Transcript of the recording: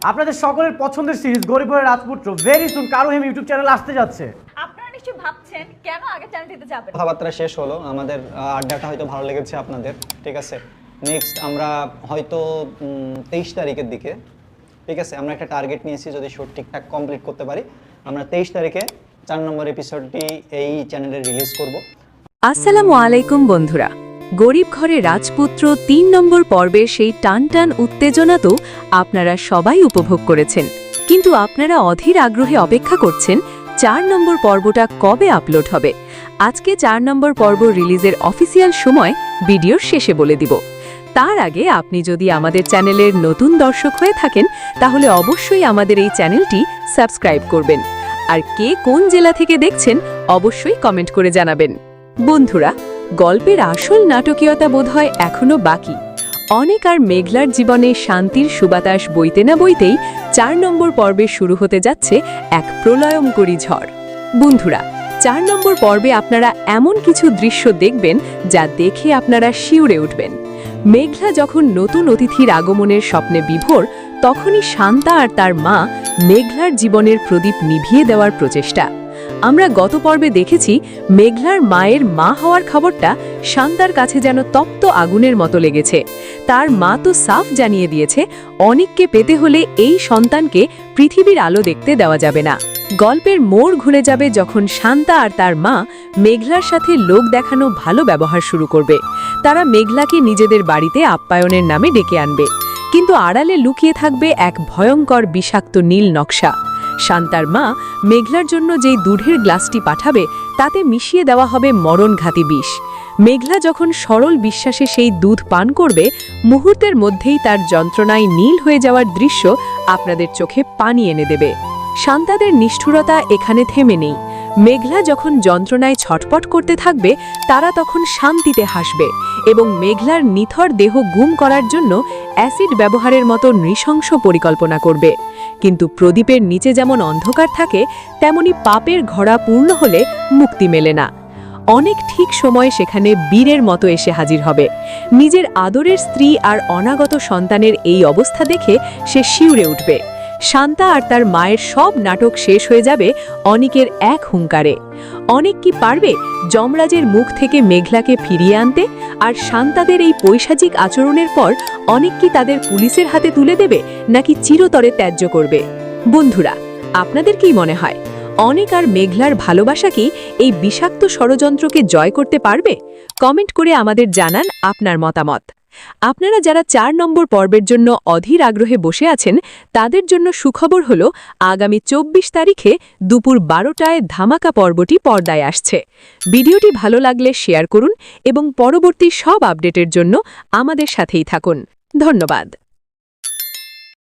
আপনাদের সকলের পছন্দের সিরিজ গরিব ঘরের রাজপুত্র ভেরি সুন কারো হেম ইউটিউব চ্যানেল আসতে যাচ্ছে। আপনারা নিশ্চয়ই ভাবছেন কেন আগে চ্যানেলটিতে যাবেন। কথাবার্তা শেষ হলো, আমাদের আড্ডাটা হয়তো ভালো লেগেছে আপনাদের, ঠিক আছে। নেক্সট আমরা হয়তো 23 তারিখের দিকে, ঠিক আছে, আমরা একটা টার্গেট নিয়েছি, যদি শুট ঠিকঠাক কমপ্লিট করতে পারি আমরা 23 তারিখে 4 নম্বর এপিসোডটি এই চ্যানেলে রিলিজ করব। আসসালামু আলাইকুম বন্ধুরা, গরিব ঘরে রাজপুত্র 3 নম্বর পর্বের সেই টানটান উত্তেজনা তো আপনারা সবাই উপভোগ করেছেন, কিন্তু আপনারা অধীর আগ্রহে অপেক্ষা করছেন 4 নম্বর পর্বটা কবে আপলোড হবে। আজকে 4 নম্বর পর্ব রিলিজের অফিসিয়াল সময় ভিডিওর শেষে বলে দিব। তার আগে আপনি যদি আমাদের চ্যানেলের নতুন দর্শক হয়ে থাকেন তাহলে অবশ্যই আমাদের এই চ্যানেলটি সাবস্ক্রাইব করবেন, আর কে কোন জেলা থেকে দেখছেন অবশ্যই কমেন্ট করে জানাবেন। বন্ধুরা, গল্পের আসল নাটকীয়তা বোধহয় এখনো বাকি। অনেক আর মেঘলার জীবনে শান্তির সুবাতাস বইতে না বইতেই 4 নম্বর পর্বে শুরু হতে যাচ্ছে এক প্রলয়ঙ্করী ঝড়। বন্ধুরা, 4 নম্বর পর্বে আপনারা এমন কিছু দৃশ্য দেখবেন যা দেখে আপনারা শিউরে উঠবেন। মেঘলা যখন নতুন অতিথির আগমনের স্বপ্নে বিভোর, তখনই শান্তা আর তার মা মেঘলার জীবনের প্রদীপ নিভিয়ে দেওয়ার প্রচেষ্টা। আমরা গত পর্বে দেখেছি মেঘলার মায়ের মা হওয়ার খবরটা শান্তার কাছে যেন তপ্ত আগুনের মতো লেগেছে। তার মা তো সাফ জানিয়ে দিয়েছে অনেককে পেতে হলে এই সন্তানকে পৃথিবীর আলো দেখতে দেওয়া যাবে না। গল্পের মোড় ঘুরে যাবে যখন শান্তা আর তার মা মেঘলার সাথে লোক দেখানো ভালো ব্যবহার শুরু করবে। তারা মেঘলাকে নিজেদের বাড়িতে আপ্যায়নের নামে ডেকে আনবে, কিন্তু আড়ালে লুকিয়ে থাকবে এক ভয়ঙ্কর বিষাক্ত নীল নকশা। শান্তার মা মেঘলার জন্য যেই দুধের গ্লাসটি পাঠাবে তাতে মিশিয়ে দেওয়া হবে মরণঘাতী বিষ। মেঘলা যখন সরল বিশ্বাসে সেই দুধ পান করবে, মুহূর্তের মধ্যেই তার যন্ত্রণায় নীল হয়ে যাওয়ার দৃশ্য আপনাদের চোখে পানি এনে দেবে। শান্তাদের নিষ্ঠুরতা এখানে থেমে নেই। মেঘলা যখন যন্ত্রণায় ছটপট করতে থাকবে, তারা তখন শান্তিতে হাসবে এবং মেঘলার নিথর দেহ গুম করার জন্য অ্যাসিড ব্যবহারের মতো নৃশংস পরিকল্পনা করবে। কিন্তু প্রদীপের নিচে যেমন অন্ধকার থাকে, তেমনি পাপের ঘোড়া পূর্ণ হলে মুক্তি মেলে না। অনেক ঠিক সময়ে সেখানে বীরের মতো এসে হাজির হবে। নিজের আদরের স্ত্রী আর অনাগত সন্তানের এই অবস্থা দেখে সে শিউরে উঠবে। শান্তা আর তার মায়ের সব নাটক শেষ হয়ে যাবে অনিকের এক হুঙ্কারে। অনেক কি পারবে যমরাজের মুখ থেকে মেঘলাকে ফিরিয়ে আনতে? আর শান্তাদের এই পৈশাচিক আচরণের পর অনেক কি তাদের পুলিশের হাতে তুলে দেবে, নাকি চিরতরে ত্যায্য করবে? বন্ধুরা, আপনাদের কি মনে হয় অনেক আর মেঘলার ভালোবাসা কি এই বিষাক্ত ষড়যন্ত্রকে জয় করতে পারবে? কমেন্ট করে আমাদের জানান আপনার মতামত। আপনারা যারা 4 নম্বর পর্বের জন্য অধীর আগ্রহে বসে আছেন, তাদের জন্য সুখবর হলো আগামী 24 তারিখে দুপুর 12টায় ধামাকা পর্বটি পর্দায় আসছে। ভিডিওটি ভালো লাগলে শেয়ার করুন এবং পরবর্তী সব আপডেটের জন্য আমাদের সাথেই থাকুন। ধন্যবাদ।